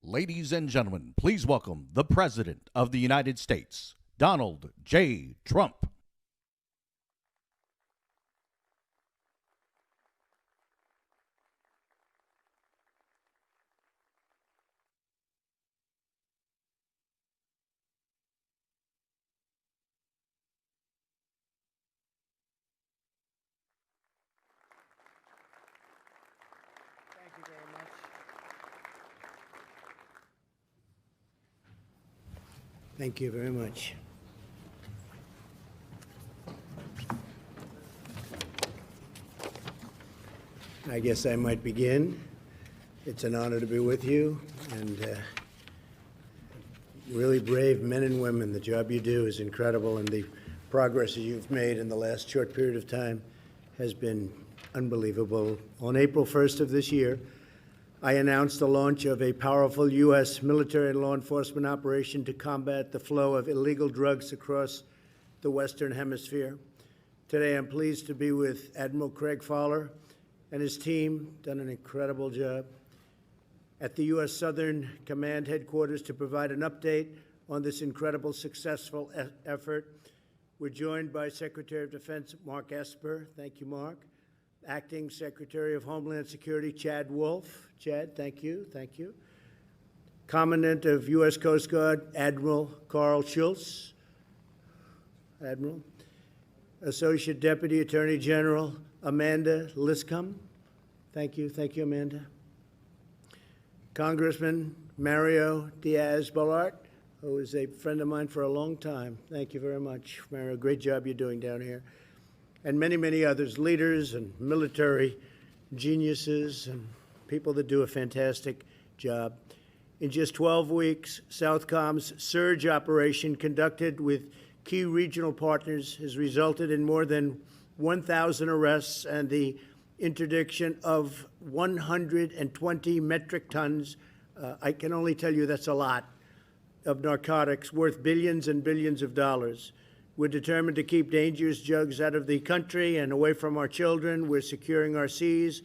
Ladies and gentlemen, please welcome the President of the United States, Donald J. Trump. Thank you very much. Thank you very much. I guess I might begin. It's an honor to be with you, and really brave men and women. The job you do is incredible, and the progress that you've made in the last short period of time has been unbelievable. On April 1st of this year, I announced the launch of a powerful U.S. military and law enforcement operation to combat the flow of illegal drugs across the Western Hemisphere. Today, I'm pleased to be with Admiral Craig Fowler and his team, done an incredible job, at the U.S. Southern Command Headquarters to provide an update on this incredible, successful effort. We're joined by Secretary of Defense Mark Esper. Thank you, Mark. Acting Secretary of Homeland Security Chad Wolf. Chad, thank you. Thank you. Commandant of U.S. Coast Guard Admiral Carl Schultz. Admiral. Associate Deputy Attorney General Amanda Liscombe. Thank you. Thank you, Amanda. Congressman Mario Diaz-Balart, who is a friend of mine for a long time. Thank you very much, Mario. Great job you're doing down here. And many, many others, leaders and military geniuses and people that do a fantastic job. In just 12 weeks, SOUTHCOM's surge operation conducted with key regional partners has resulted in more than 1,000 arrests and the interdiction of 120 metric tons, I can only tell you that's a lot, of narcotics worth billions and billions of dollars. We're determined to keep dangerous drugs out of the country and away from our children. We're securing our seas.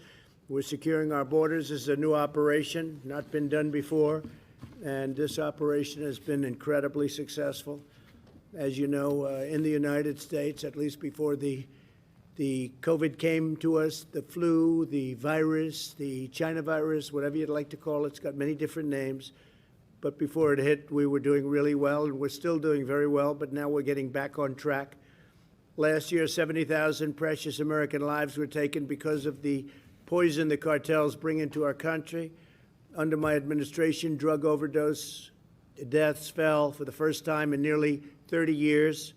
We're securing our borders. This is a new operation, not been done before, and this operation has been incredibly successful. As you know, in the United States, at least before the COVID came to us, the flu, the virus, the China virus, whatever you'd like to call it, it's got many different names. But before it hit, we were doing really well, and we're still doing very well, but now we're getting back on track. Last year, 70,000 precious American lives were taken because of the poison the cartels bring into our country. Under my administration, drug overdose deaths fell for the first time in nearly 30 years,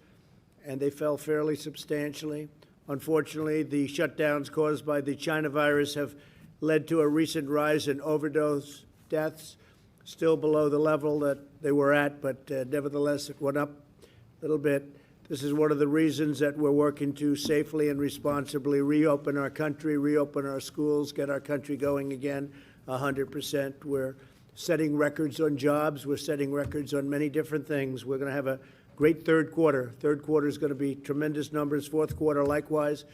and they fell fairly substantially. Unfortunately, the shutdowns caused by the China virus have led to a recent rise in overdose deaths, still below the level that they were at, but nevertheless, it went up a little bit. This is one of the reasons that we're working to safely and responsibly reopen our country, reopen our schools, get our country going again 100%. We're setting records on jobs. We're setting records on many different things. We're going to have a great third quarter. Third quarter is going to be tremendous numbers. Fourth quarter, likewise.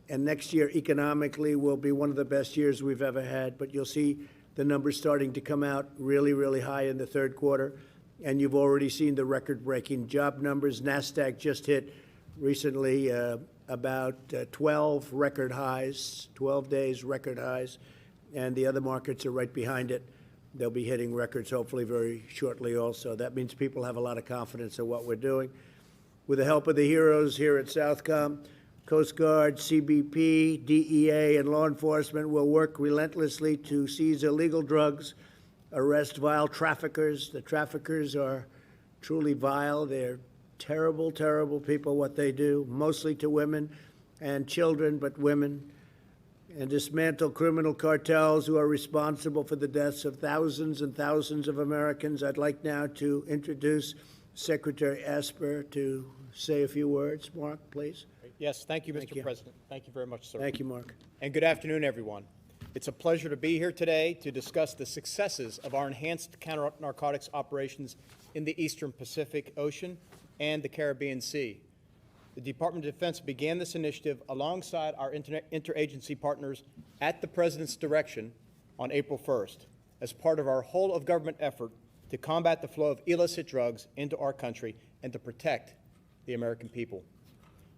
And next year, economically, will be one of the best years we've ever had. But you'll see the numbers starting to come out really, really high in the third quarter. And you've already seen the record-breaking job numbers. NASDAQ just hit recently about 12 record highs, 12 days record highs. And the other markets are right behind it. They'll be hitting records hopefully very shortly also. That means people have a lot of confidence in what we're doing. With the help of the heroes here at SOUTHCOM, Coast Guard, CBP, DEA, and law enforcement will work relentlessly to seize illegal drugs, arrest vile traffickers. The traffickers are truly vile. They're terrible, terrible people, what they do, mostly to women and children, but women. And dismantle criminal cartels who are responsible for the deaths of thousands and thousands of Americans. I'd like now to introduce Secretary Esper to say a few words. Mark, please. Yes, thank you, Mr. President. Thank you very much, sir. Thank you, Mark. And good afternoon, everyone. It's a pleasure to be here today to discuss the successes of our enhanced counter-narcotics operations in the Eastern Pacific Ocean and the Caribbean Sea. The Department of Defense began this initiative alongside our interagency partners at the President's direction on April 1st. as part of our whole-of-government effort to combat the flow of illicit drugs into our country and to protect the American people.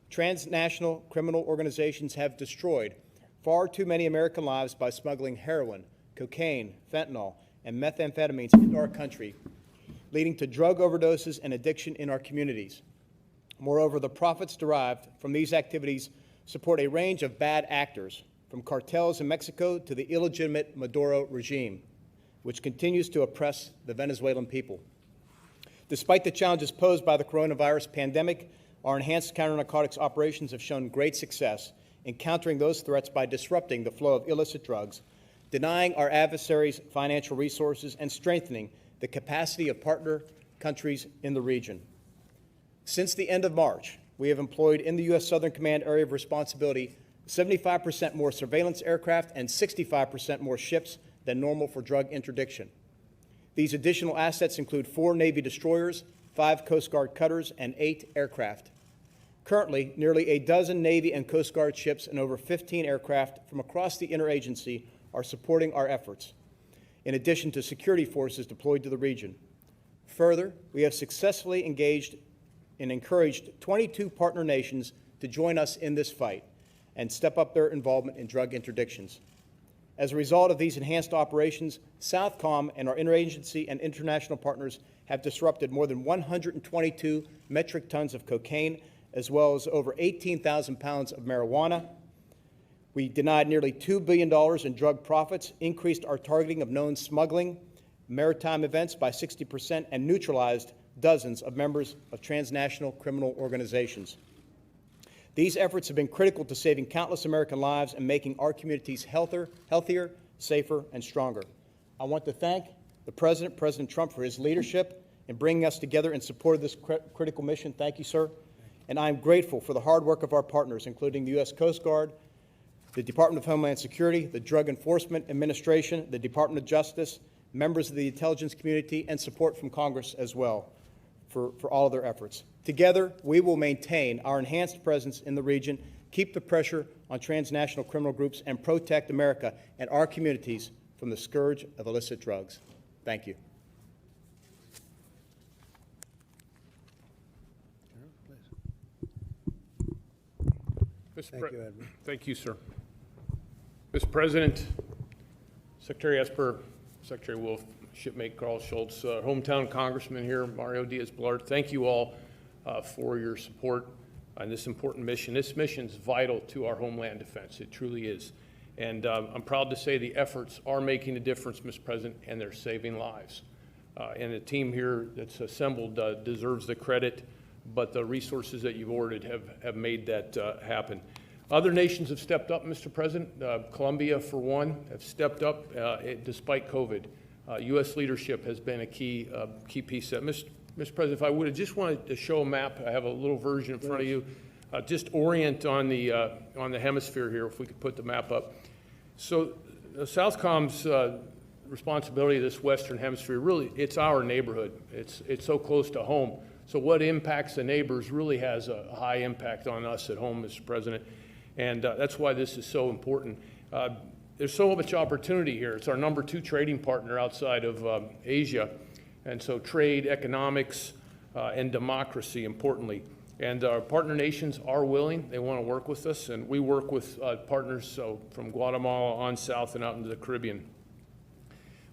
Transnational criminal organizations have destroyed far too many American lives by smuggling heroin, cocaine, fentanyl, and methamphetamines into our country, leading to drug overdoses and addiction in our communities. Moreover, the profits derived from these activities support a range of bad actors, from cartels in Mexico to the illegitimate Maduro regime, which continues to oppress the Venezuelan people. Despite the challenges posed by the coronavirus pandemic, our enhanced counter-narcotics operations have shown great success in countering those threats by disrupting the flow of illicit drugs, denying our adversaries financial resources, and strengthening the capacity of partner countries in the region. Since the end of March, we have employed in the U.S. Southern Command area of responsibility 75% more surveillance aircraft and 65% more ships than normal for drug interdiction. These additional assets include 4 Navy destroyers, 5 Coast Guard cutters, and 8 aircraft. Currently, nearly a dozen Navy and Coast Guard ships and over 15 aircraft from across the interagency are supporting our efforts, in addition to security forces deployed to the region. Further, we have successfully engaged and encouraged 22 partner nations to join us in this fight and step up their involvement in drug interdictions. As a result of these enhanced operations, SOUTHCOM and our interagency and international partners have disrupted more than 122 metric tons of cocaine, as well as over 18,000 pounds of marijuana. We denied nearly $2 billion in drug profits, increased our targeting of known smuggling, maritime events by 60%, and neutralized dozens of members of transnational criminal organizations. These efforts have been critical to saving countless American lives and making our communities healthier, safer, and stronger. I want to thank the President, President Trump, for his leadership in bringing us together in support of this critical mission. Thank you, sir. And I am grateful for the hard work of our partners, including the U.S. Coast Guard, the Department of Homeland Security, the Drug Enforcement Administration, the Department of Justice, members of the intelligence community, and support from Congress as well for all of their efforts. Together, we will maintain our enhanced presence in the region, keep the pressure on transnational criminal groups, and protect America and our communities from the scourge of illicit drugs. Thank you. Thank you, Edward. Thank you, sir. Mr. President, Secretary Esper, Secretary Wolf, Shipmate Carl Schultz, hometown congressman here, Mario Diaz-Balart, thank you all for your support on this important mission. This mission is vital to our homeland defense. It truly is. And I'm proud to say the efforts are making a difference, Mr. President, and they're saving lives. And the team here that's assembled deserves the credit, but the resources that you've ordered have made that happen. Other nations have stepped up, Mr. President. Colombia, for one, have stepped up despite COVID. U.S. leadership has been a key piece of that. Mr. President, if I would, I just wanted to show a map. I have a little version in front of you. Just orient on the hemisphere here, if we could put the map up. So SOUTHCOM's responsibility of this Western Hemisphere, really, it's our neighborhood. It's so close to home. So what impacts the neighbors really has a high impact on us at home, Mr. President. And that's why this is so important. There's so much opportunity here. It's our #2 trading partner outside of Asia. And so trade, economics, and democracy, importantly. And our partner nations are willing. They want to work with us. And we work with partners from Guatemala on south and out into the Caribbean.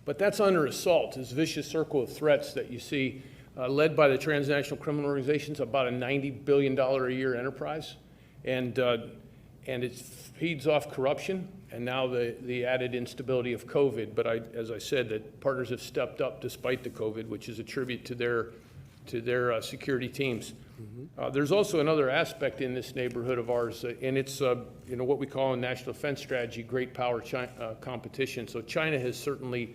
But that's under assault, this vicious circle of threats that you see led by the transnational criminal organizations, about a $90 billion a year enterprise. And it feeds off corruption and now the added instability of COVID. But as I said, that partners have stepped up despite the COVID, which is a tribute to their security teams. Mm-hmm. There's also another aspect in this neighborhood of ours, and it's what we call in national defense strategy, great power competition. So China has certainly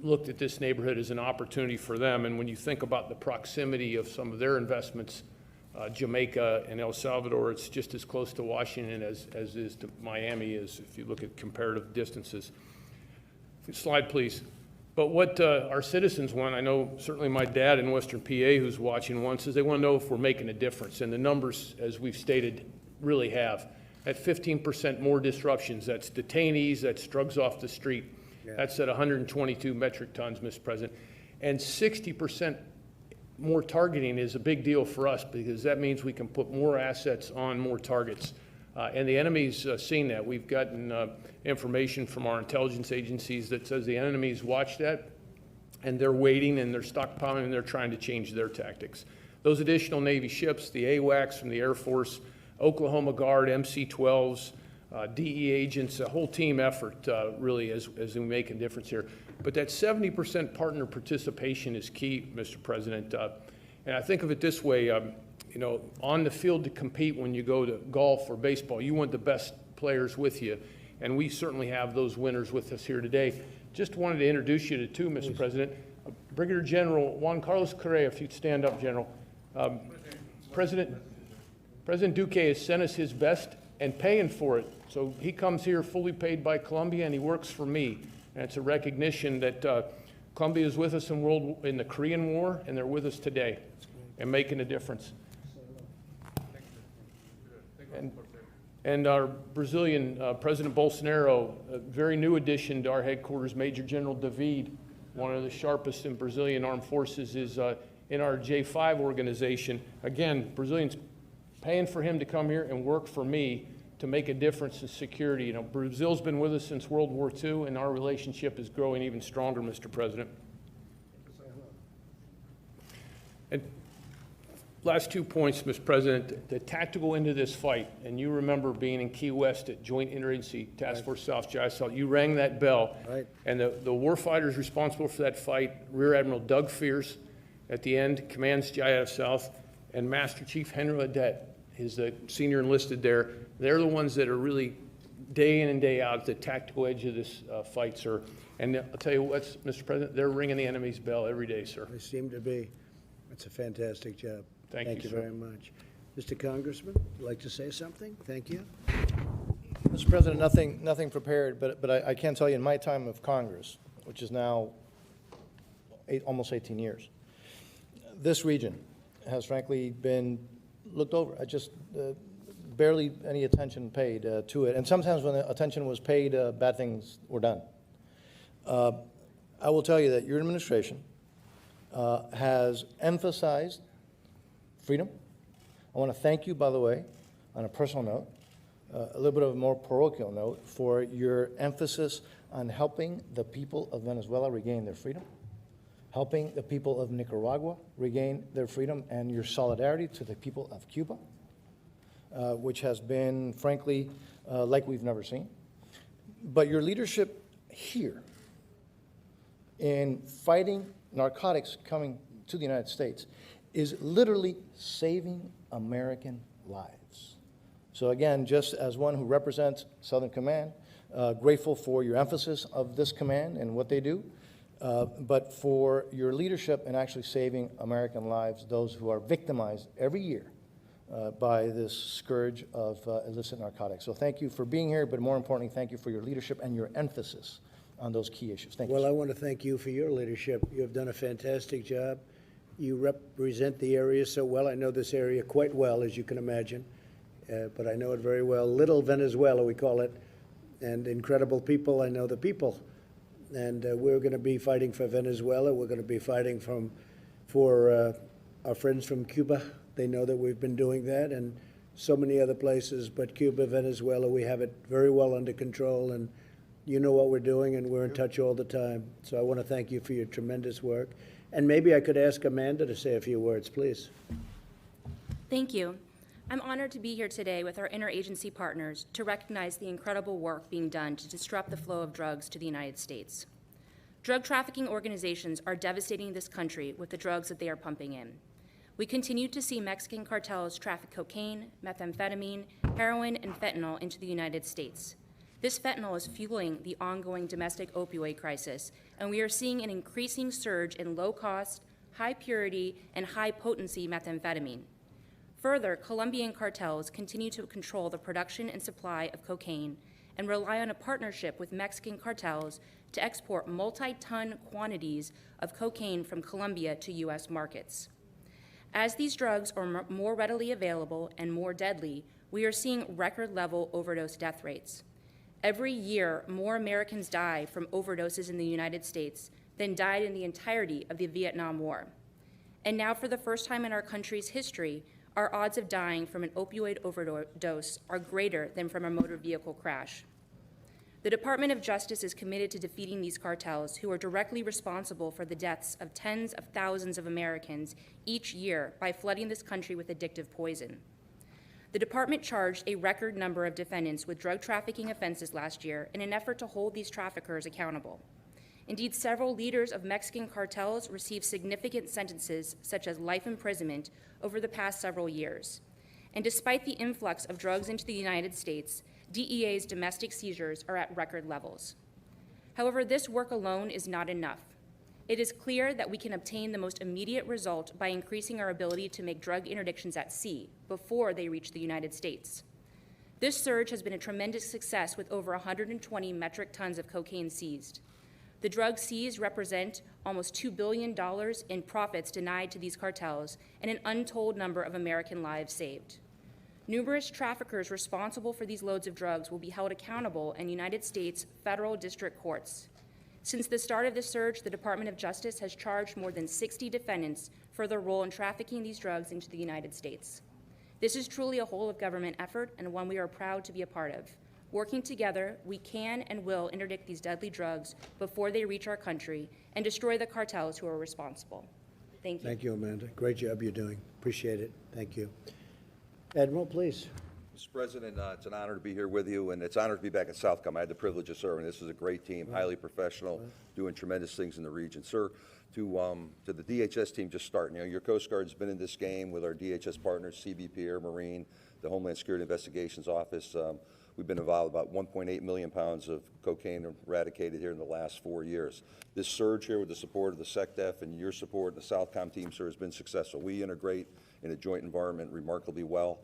looked at this neighborhood as an opportunity for them. And when you think about the proximity of some of their investments, Jamaica and El Salvador, it's just as close to Washington as is to Miami is, if you look at comparative distances. Slide, please. But what our citizens want, I know certainly my dad in Western PA who's watching wants, is they want to know if we're making a difference. And the numbers, as we've stated, really have. At 15% more disruptions, that's detainees, that's drugs off the street. That's at 122 metric tons, Mr. President. And 60% more targeting is a big deal for us because that means we can put more assets on more targets. And the enemy's seen that. We've gotten information from our intelligence agencies that says the enemy's watched that, and they're waiting and they're stockpiling and they're trying to change their tactics. Those additional Navy ships, the AWACS from the Air Force, Oklahoma Guard, MC-12s, DE agents, a whole team effort really as we make a difference here. But that 70% partner participation is key, Mr. President. And I think of it this way, you know, on the field to compete when you go to golf or baseball, you want the best players with you. And we certainly have those winners with us here today. Just wanted to introduce you to two, Mr. President. Brigadier General Juan Carlos Correa, if you'd stand up, General. President Duque has sent us his best and paying for it. So he comes here fully paid by Colombia and he works for me. And it's a recognition that Colombia is with us in the Korean War and they're with us today and making a difference. And our Brazilian President Bolsonaro, a very new addition to our headquarters, Major General David, one of the sharpest in Brazilian armed forces, is in our J5 organization. Again, Brazilians paying for him to come here and work for me to make a difference in security. You know, Brazil's been with us since World War II, and our relationship is growing even stronger, Mr. President. And last 2 points, Mr. President, the tactical end of this fight, and you remember being in Key West at Joint Interagency Task Force South JISOL, you rang that bell, and the war fighters responsible for that fight, Rear Admiral Doug Fierce at the end, commands JIF South, and Master Chief Henry Adet is the senior enlisted there. They're the ones that are really day in and day out at the tactical edge of this fight, sir. And I'll tell you what, Mr. President, they're ringing the enemy's bell every day, sir. They seem to be. It's a fantastic job. Thank you, sir. very much. Mr. Congressman, would you like to say something? Thank you. Mr. President, nothing prepared, but I can tell you in my time of Congress, which is now almost 18 years, this region has frankly been looked over. I just barely any attention paid to it. And sometimes when the attention was paid, bad things were done. I will tell you that your administration has emphasized freedom. I want to thank you, by the way, on a personal note, a little bit of a more parochial note, for your emphasis on helping the people of Venezuela regain their freedom, helping the people of Nicaragua regain their freedom, and your solidarity to the people of Cuba, which has been, frankly, like we've never seen. But your leadership here in fighting narcotics coming to the United States is literally saving American lives. So again, just as one who represents Southern Command, grateful for your emphasis of this command and what they do, but for your leadership in actually saving American lives, those who are victimized every year by this scourge of illicit narcotics. So thank you for being here, but more importantly, thank you for your leadership and your emphasis on those key issues. Thank you. Well, I want to thank you for your leadership. You have done a fantastic job. You represent the area so well. I know this area quite well, as you can imagine, but I know it very well. Little Venezuela, we call it, and incredible people. I know the people. And we're going to be fighting for Venezuela. We're going to be fighting for our friends from Cuba. They know that we've been doing that, and so many other places. But Cuba, Venezuela, we have it very well under control, and you know what we're doing, and we're in touch all the time. So I want to thank you for your tremendous work. And maybe I could ask Amanda to say a few words, please. Thank you. I'm honored to be here today with our interagency partners to recognize the incredible work being done to disrupt the flow of drugs to the United States. Drug trafficking organizations are devastating this country with the drugs that they are pumping in. We continue to see Mexican cartels traffic cocaine, methamphetamine, heroin, and fentanyl into the United States. This fentanyl is fueling the ongoing domestic opioid crisis, and we are seeing an increasing surge in low-cost, high-purity, and high-potency methamphetamine. Further, Colombian cartels continue to control the production and supply of cocaine and rely on a partnership with Mexican cartels to export multi-ton quantities of cocaine from Colombia to U.S. markets. As these drugs are more readily available and more deadly, we are seeing record-level overdose death rates. Every year, more Americans die from overdoses in the United States than died in the entirety of the Vietnam War. And now, for the first time in our country's history, our odds of dying from an opioid overdose are greater than from a motor vehicle crash. The Department of Justice is committed to defeating these cartels, who are directly responsible for the deaths of tens of thousands of Americans each year by flooding this country with addictive poison. The department charged a record number of defendants with drug trafficking offenses last year in an effort to hold these traffickers accountable. Indeed, several leaders of Mexican cartels received significant sentences, such as life imprisonment, over the past several years. And despite the influx of drugs into the United States, DEA's domestic seizures are at record levels. However, this work alone is not enough. It is clear that we can obtain the most immediate result by increasing our ability to make drug interdictions at sea before they reach the United States. This surge has been a tremendous success, with over 120 metric tons of cocaine seized. The drugs seized represent almost $2 billion in profits denied to these cartels and an untold number of American lives saved. Numerous traffickers responsible for these loads of drugs will be held accountable in United States federal district courts. Since the start of this surge, the Department of Justice has charged more than 60 defendants for their role in trafficking these drugs into the United States. This is truly a whole-of-government effort, and one we are proud to be a part of. Working together, we can and will interdict these deadly drugs before they reach our country and destroy the cartels who are responsible. Thank you. Thank you, Amanda. Great job you're doing. Appreciate it. Thank you. Admiral, please. Mr. President, it's an honor to be here with you, and it's an honor to be back at SOUTHCOM. I had the privilege of serving. This is a great team, highly professional, doing tremendous things in the region. Sir, to the DHS team just starting, your Coast Guard's been in this game with our DHS partners, CBP, Air Marine, the Homeland Security Investigations Office. We've been involved about 1.8 million pounds of cocaine eradicated here in the last 4 years. This surge here, with the support of the SecDef and your support, the SOUTHCOM team, sir, has been successful. We integrate in a joint environment remarkably well.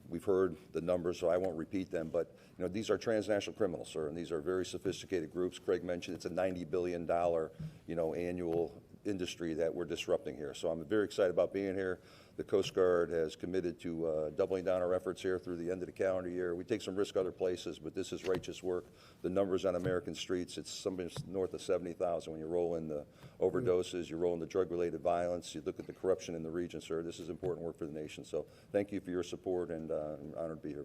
We've heard the numbers, so I won't repeat them, but these are transnational criminals, sir, and these are very sophisticated groups. Craig mentioned it's a $90 billion annual industry that we're disrupting here. So I'm very excited about being here. The Coast Guard has committed to doubling down our efforts here through the end of the calendar year. We take some risk other places, but this is righteous work. The numbers on American streets, it's something north of 70,000 when you roll in the overdoses, you roll in the drug-related violence, you look at the corruption in the region, sir. This is important work for the nation. So thank you for your support, and I'm honored to be here.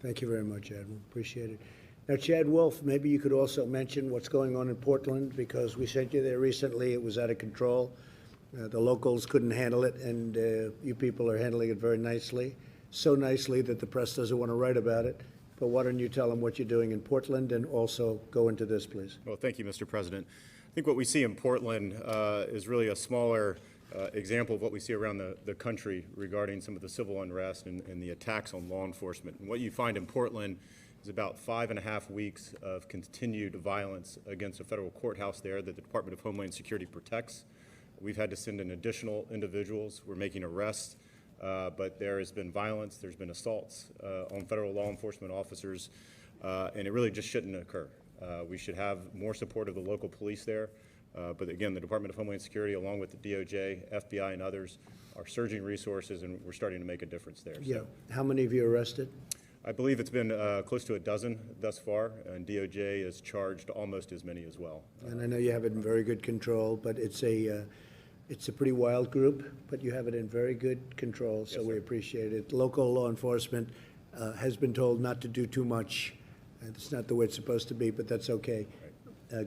Thank you very much, Admiral. Appreciate it. Now, Chad Wolf, maybe you could also mention what's going on in Portland, because we sent you there recently. It was out of control. The locals couldn't handle it, and you people are handling it very nicely, so nicely that the press doesn't want to write about it. But why don't you tell them what you're doing in Portland, and also go into this, please. Well, thank you, Mr. President. I think what we see in Portland is really a smaller example of what we see around the country regarding some of the civil unrest and the attacks on law enforcement. And what you find in Portland is about 5.5 weeks of continued violence against a federal courthouse there that the Department of Homeland Security protects. We've had to send in additional individuals. We're making arrests, but there has been violence. There's been assaults on federal law enforcement officers, and it really just shouldn't occur. We should have more support of the local police there. But again, the Department of Homeland Security, along with the DOJ, FBI, and others, are surging resources, and we're starting to make a difference there. Yeah. How many of you arrested? I believe it's been close to a dozen thus far, and DOJ has charged almost as many as well. And I know you have it in very good control, but it's a pretty wild group, but you have it in very good control, so we appreciate it. Local law enforcement has been told not to do too much. And it's not the way it's supposed to be, but that's okay.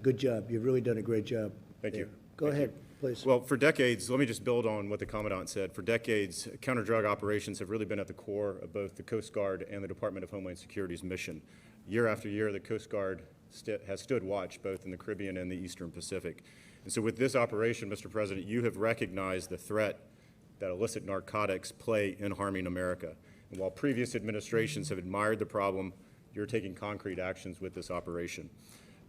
Good job. You've really done a great job. Thank you. Go ahead, please. Well, for decades, let me just build on what the Commandant said. For decades, counter-drug operations have really been at the core of both the Coast Guard and the Department of Homeland Security's mission. Year after year, the Coast Guard has stood watch both in the Caribbean and the Eastern Pacific. And so with this operation, Mr. President, you have recognized the threat that illicit narcotics play in harming America. And while previous administrations have admired the problem, you're taking concrete actions with this operation.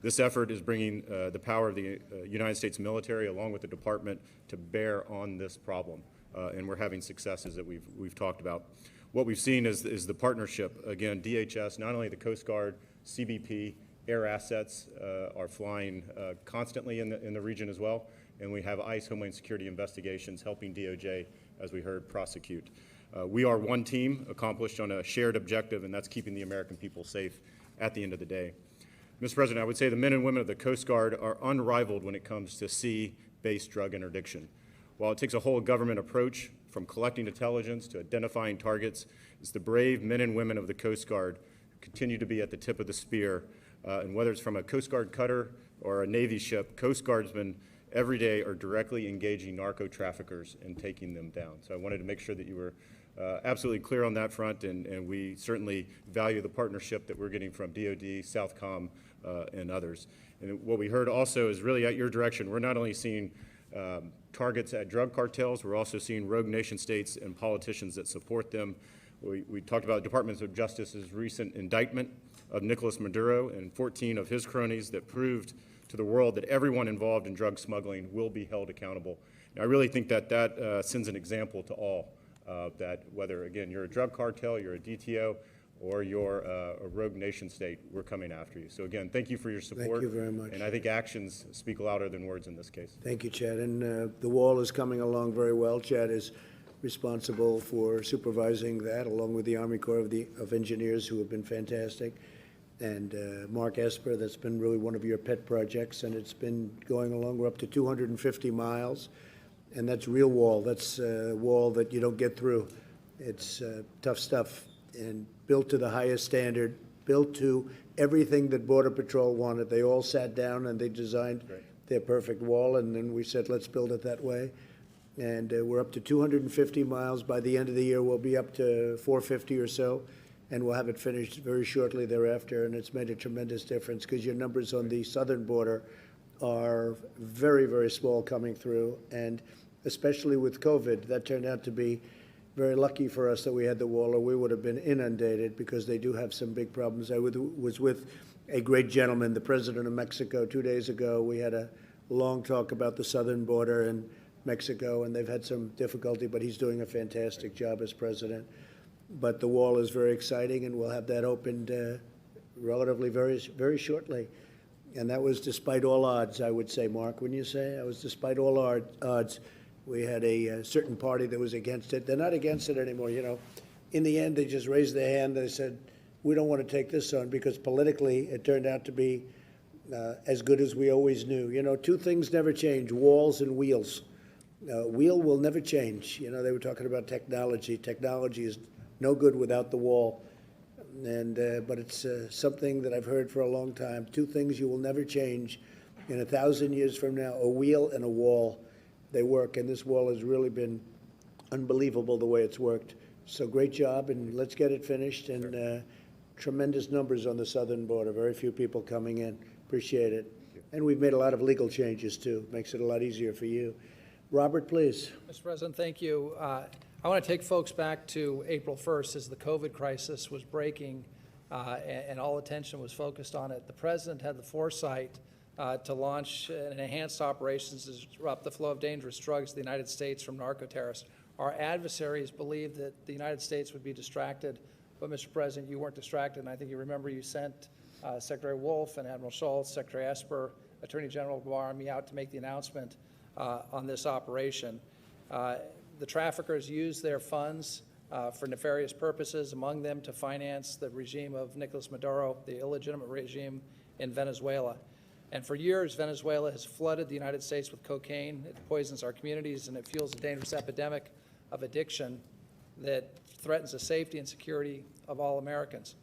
This effort is bringing the power of the United States military along with the department to bear on this problem, and we're having successes that we've talked about. What we've seen is the partnership. Again, DHS, not only the Coast Guard, CBP, air assets are flying constantly in the region as well, and we have ICE Homeland Security investigations helping DOJ, as we heard, prosecute. We are one team accomplished on a shared objective, and that's keeping the American people safe at the end of the day. Mr. President, I would say the men and women of the Coast Guard are unrivaled when it comes to sea-based drug interdiction. While it takes a whole government approach, from collecting intelligence to identifying targets, it's the brave men and women of the Coast Guard who continue to be at the tip of the spear. And whether it's from a Coast Guard cutter or a Navy ship, Coast Guardsmen every day are directly engaging narco traffickers and taking them down. So I wanted to make sure that you were absolutely clear on that front, and we certainly value the partnership that we're getting from DOD, SOUTHCOM, and others. And what we heard also is really at your direction. We're not only seeing targets at drug cartels, we're also seeing rogue nation states and politicians that support them. We talked about the Department of Justice's recent indictment of Nicolas Maduro and 14 of his cronies that proved to the world that everyone involved in drug smuggling will be held accountable. And I really think that that sends an example to all, that whether, again, you're a drug cartel, you're a DTO, or you're a rogue nation state, we're coming after you. So again, thank you for your support. Thank you very much. And I think actions speak louder than words in this case. Thank you, Chad. And the wall is coming along very well. Chad is responsible for supervising that, along with the Army Corps of Engineers, who have been fantastic. And Mark Esper, that's been really one of your pet projects, and it's been going along. We're up to 250 miles, and that's real wall. That's a wall that you don't get through. It's tough stuff, and built to the highest standard, built to everything that Border Patrol wanted. They all sat down and they designed their perfect wall, and then we said, let's build it that way. And we're up to 250 miles. By the end of the year, we'll be up to 450 or so, and we'll have it finished very shortly thereafter. And it's made a tremendous difference because your numbers on the southern border are very, very small coming through. And especially with COVID, that turned out to be very lucky for us that we had the wall, or we would have been inundated, because they do have some big problems. I was with a great gentleman, the president of Mexico, 2 days ago. We had a long talk about the southern border and Mexico, and they've had some difficulty, but he's doing a fantastic job as president. But the wall is very exciting, and we'll have that opened relatively very shortly. And that was despite all odds, I would say, Mark, wouldn't you say? It was despite all odds. We had a certain party that was against it. They're not against it anymore, you know. In the end, they just raised their hand. They said, we don't want to take this on, because politically it turned out to be as good as we always knew. You know, two things never change: walls and wheels. Wheel will never change. You know, they were talking about technology. Technology is no good without the wall. And but it's something that I've heard for a long time. Two things you will never change in 1,000 years from now: a wheel and a wall. They work, and this wall has really been unbelievable the way it's worked. So great job, and let's get it finished. And tremendous numbers on the southern border. Very few people coming in. Appreciate it. And we've made a lot of legal changes too. Makes it a lot easier for you. Robert, please. Mr. President, thank you. I want to take folks back to April 1st as the COVID crisis was breaking and all attention was focused on it. The President had the foresight to launch an enhanced operations to disrupt the flow of dangerous drugs to the United States from narco-terrorists. Our adversaries believed that the United States would be distracted, but Mr. President, you weren't distracted, and I think you remember you sent Secretary Wolf and Admiral Schultz, Secretary Esper, Attorney General Barr, and me out to make the announcement on this operation. The traffickers used their funds for nefarious purposes, among them to finance the regime of Nicolas Maduro, the illegitimate regime in Venezuela. And for years, Venezuela has flooded the United States with cocaine. It poisons our communities, and it fuels a dangerous epidemic of addiction that threatens the safety and security of all Americans.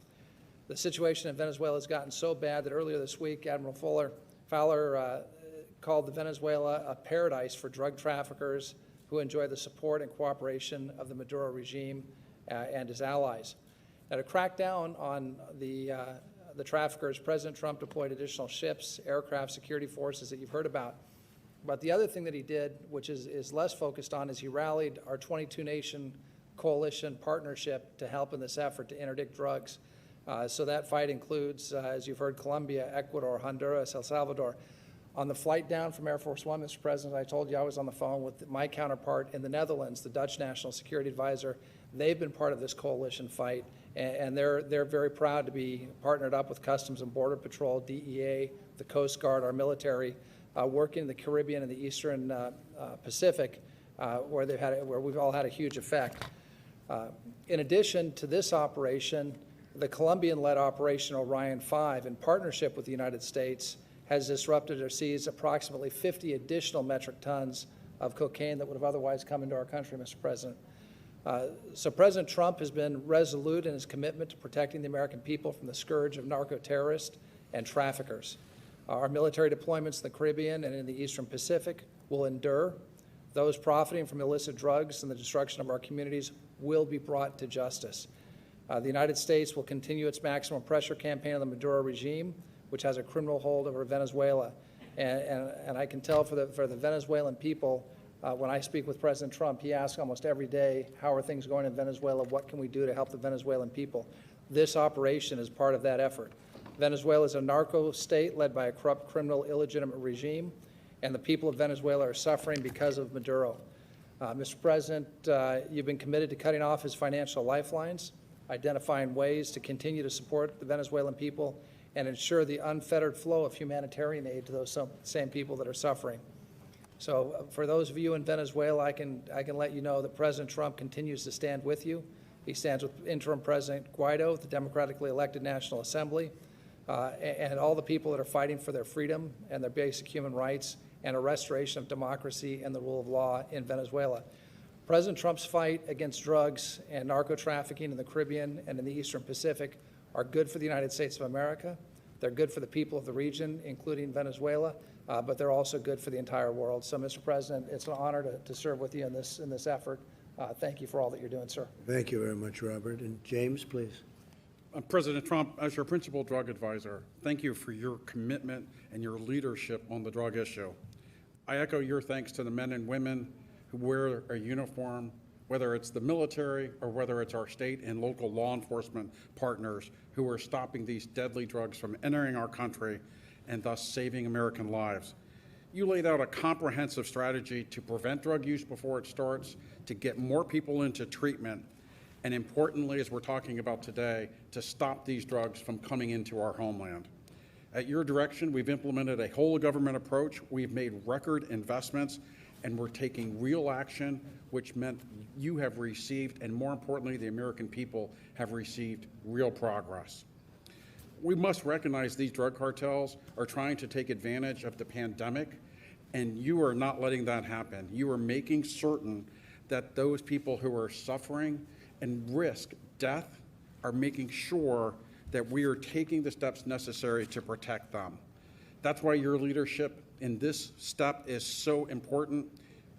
The situation in Venezuela has gotten so bad that earlier this week, Admiral Fowler called the Venezuela a paradise for drug traffickers who enjoy the support and cooperation of the Maduro regime and his allies. Now, to crack down on the traffickers, President Trump deployed additional ships, aircraft, security forces that you've heard about. But the other thing that he did, which is less focused on, is he rallied our 22-nation coalition partnership to help in this effort to interdict drugs. So that fight includes, as you've heard, Colombia, Ecuador, Honduras, El Salvador. On the flight down from Air Force One, Mr. President, I told you I was on the phone with my counterpart in the Netherlands, the Dutch National Security Advisor. They've been part of this coalition fight, and they're very proud to be partnered up with Customs and Border Patrol, DEA, the Coast Guard, our military, working in the Caribbean and the Eastern Pacific, where we've all had a huge effect. In addition to this operation, The Colombian-led Operation Orion 5, in partnership with the United States, has disrupted or seized approximately 50 additional metric tons of cocaine that would have otherwise come into our country, Mr. President. So President Trump has been resolute in his commitment to protecting the American people from the scourge of narco-terrorists and traffickers. Our military deployments in the Caribbean and in the Eastern Pacific will endure. Those profiting from illicit drugs and the destruction of our communities will be brought to justice. The United States will continue its maximum pressure campaign on the Maduro regime, which has a criminal hold over Venezuela. And I can tell for the Venezuelan people, when I speak with President Trump, he asks almost every day, how are things going in Venezuela? What can we do to help the Venezuelan people? This operation is part of that effort. Venezuela is a narco state led by a corrupt, criminal, illegitimate regime, and the people of Venezuela are suffering because of Maduro. Mr. President, you've been committed to cutting off his financial lifelines, identifying ways to continue to support the Venezuelan people, and ensure the unfettered flow of humanitarian aid to those same people that are suffering. So for those of you in Venezuela, I can let you know that President Trump continues to stand with you. He stands with Interim President Guaido, the democratically elected National Assembly, and all the people that are fighting for their freedom and their basic human rights and a restoration of democracy and the rule of law in Venezuela. President Trump's fight against drugs and narco-trafficking in the Caribbean and in the Eastern Pacific are good for the United States of America. They're good for the people of the region, including Venezuela, but they're also good for the entire world. So, Mr. President, it's an honor to serve with you in this effort. Thank you for all that you're doing, sir. Thank you very much, Robert. And James, please. President Trump, as your principal drug advisor, thank you for your commitment and your leadership on the drug issue. I echo your thanks to the men and women who wear a uniform, whether it's the military or whether it's our state and local law enforcement partners who are stopping these deadly drugs from entering our country and thus saving American lives. You laid out a comprehensive strategy to prevent drug use before it starts, to get more people into treatment, and importantly, as we're talking about today, to stop these drugs from coming into our homeland. At your direction, we've implemented a whole government approach. We've made record investments, and we're taking real action, which meant you have received, and more importantly, the American people have received real progress. We must recognize these drug cartels are trying to take advantage of the pandemic, and you are not letting that happen. You are making certain that those people who are suffering and risk death are making sure that we are taking the steps necessary to protect them. That's why your leadership in this step is so important.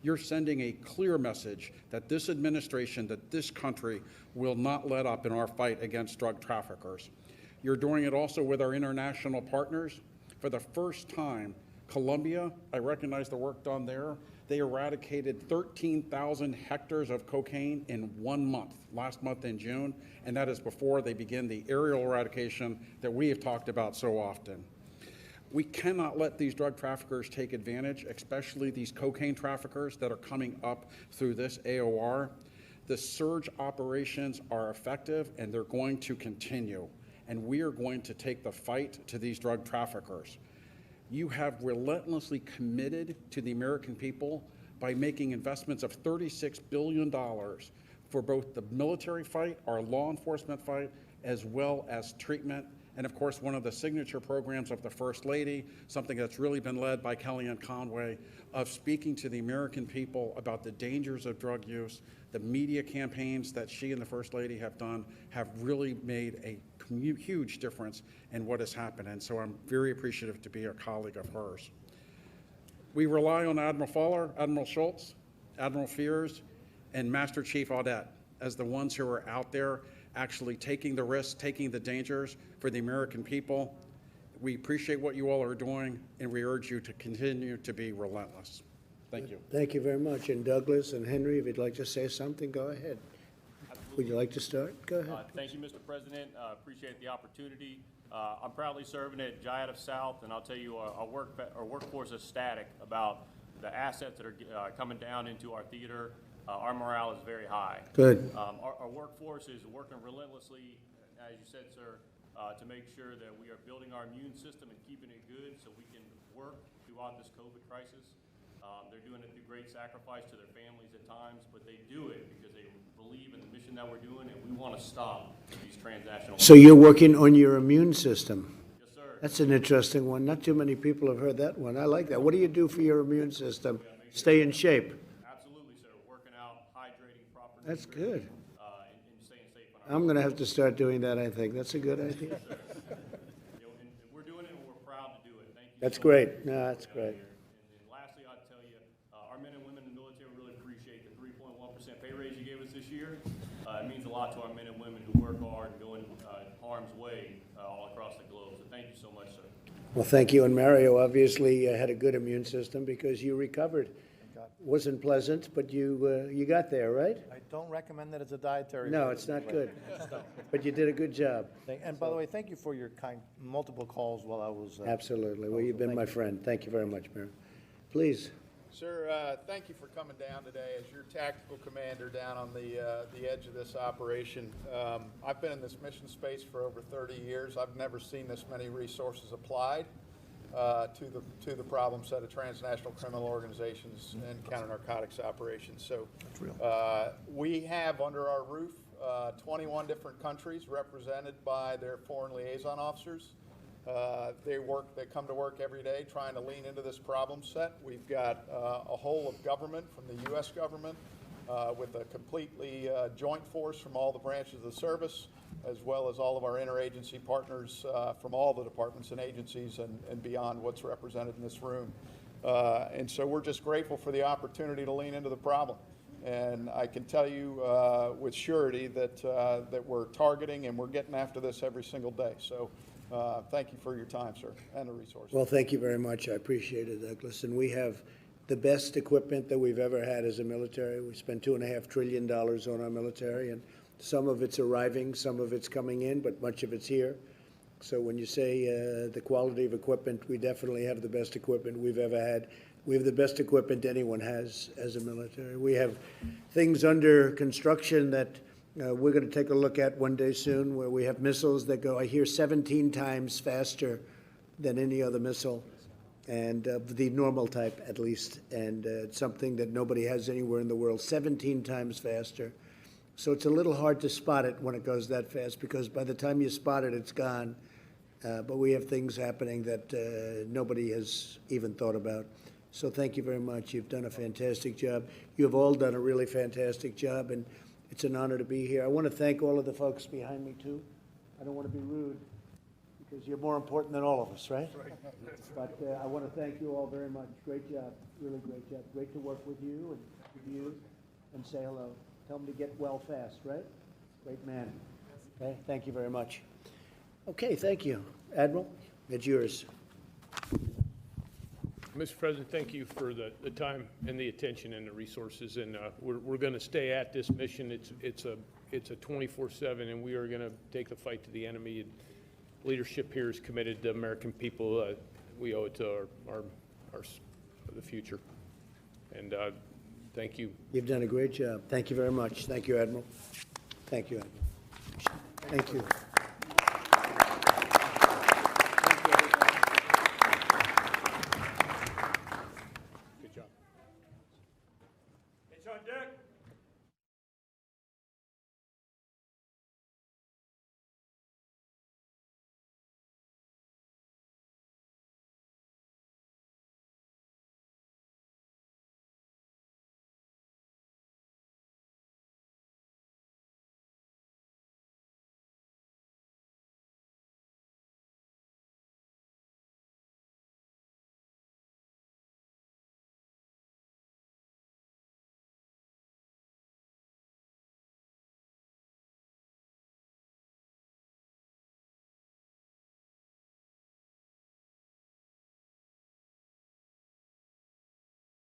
You're sending a clear message that this administration, that this country will not let up in our fight against drug traffickers. You're doing it also with our international partners. For the first time, Colombia, I recognize the work done there. They eradicated 13,000 hectares of cocaine in 1 month, last month in June, and that is before they begin the aerial eradication that we have talked about so often. We cannot let these drug traffickers take advantage, especially these cocaine traffickers that are coming up through this AOR. The surge operations are effective, and they're going to continue, and we are going to take the fight to these drug traffickers. You have relentlessly committed to the American people by making investments of $36 billion for both the military fight, our law enforcement fight, as well as treatment. And of course, one of the signature programs of the First Lady, something that's really been led by Kellyanne Conway, of speaking to the American people about the dangers of drug use. The media campaigns that she and the First Lady have done have really made a huge difference in what has happened, and so I'm very appreciative to be a colleague of hers. We rely on Admiral Fowler, Admiral Schultz, Admiral Fears, and Master Chief Audette as the ones who are out there actually taking the risks, taking the dangers for the American people. We appreciate what you all are doing, and we urge you to continue to be relentless. Thank you. Thank you very much. And Douglas and Henry, if you'd like to say something, go ahead. Would you like to start? Go ahead. Thank you, Mr. President. Appreciate the opportunity. I'm proudly serving at Jayada South, and I'll tell you, our workforce is static about the assets that are coming down into our theater. Our morale is very high. Good. Our workforce is working relentlessly, as you said, sir, to make sure that we are building our immune system and keeping it good so we can work throughout this COVID crisis. They're doing it through great sacrifice to their families at times, but they do it because they believe in the mission that we're doing, and we want to stop these transnational. So you're working on your immune system. Yes, sir. That's an interesting one. Not too many people have heard that one. I like that. What do you do for your immune system? Stay in shape. Absolutely, sir. Working out, hydrating, proper That's nutrition, good. and staying safe on our I'm going to have to start doing that, I think. That's a good idea. and we're doing it, and we're proud to do it. Thank you. That's so great. much. No, that's great. And lastly, I'd tell you, our men and women in the military really appreciate the 3.1% pay raise you gave us this year. It means a lot to our men and women who work hard and go in harm's way all across the globe. So thank you so much, sir. Well, thank you. And Mario obviously had a good immune system because you recovered. Wasn't pleasant, but you got there, right? I don't recommend that as a dietary. No, it's not good. But you did a good job. And by the way, thank you for your multiple calls while I was. Absolutely. Well, you've been my friend. Thank you very much, Mario. Please. Sir, thank you for coming down today as your tactical commander down on the edge of this operation. I've been in this mission space for over 30 years. I've never seen this many resources applied to the problem set of transnational criminal organizations and counter-narcotics operations. So we have under our roof 21 different countries represented by their foreign liaison officers. They come to work every day trying to lean into this problem set. We've got a whole of government from the U.S. government with a completely joint force from all the branches of the service, as well as all of our interagency partners from all the departments and agencies and beyond what's represented in this room. And so we're just grateful for the opportunity to lean into the problem. And I can tell you with surety that we're targeting and we're getting after this every single day. So thank you for your time, sir, and the resources. Well, thank you very much. I appreciate it, Douglas. And we have the best equipment that we've ever had as a military. We spend $2.5 trillion on our military, and some of it's arriving, some of it's coming in, but much of it's here. So when you say the quality of equipment, we definitely have the best equipment we've ever had. We have the best equipment anyone has as a military. We have things under construction that we're going to take a look at one day soon, where we have missiles that go, I hear, 17 times faster than any other missile, and the normal type at least, and it's something that nobody has anywhere in the world, 17 times faster. So it's a little hard to spot it when it goes that fast, because by the time you spot it, it's gone. But we have things happening that nobody has even thought about. So thank you very much. You've done a fantastic job. You have all done a really fantastic job, and it's an honor to be here. I want to thank all of the folks behind me, too. I don't want to be rude, because you're more important than all of us, right? But I want to thank you all very much. Great job, really great job. Great to work with you and say hello. Tell them to get well fast, right? Great man. Okay, thank you very much. Okay, thank you. Admiral, it's yours. Mr. President, thank you for the time and the attention and the resources, and we're going to stay at this mission. It's a 24/7, and we are going to take the fight to the enemy. And leadership here is committed to the American people. We owe it to the future. And thank you. You've done a great job. Thank you very much. Thank you, Admiral. Thank you, Admiral. Thank you.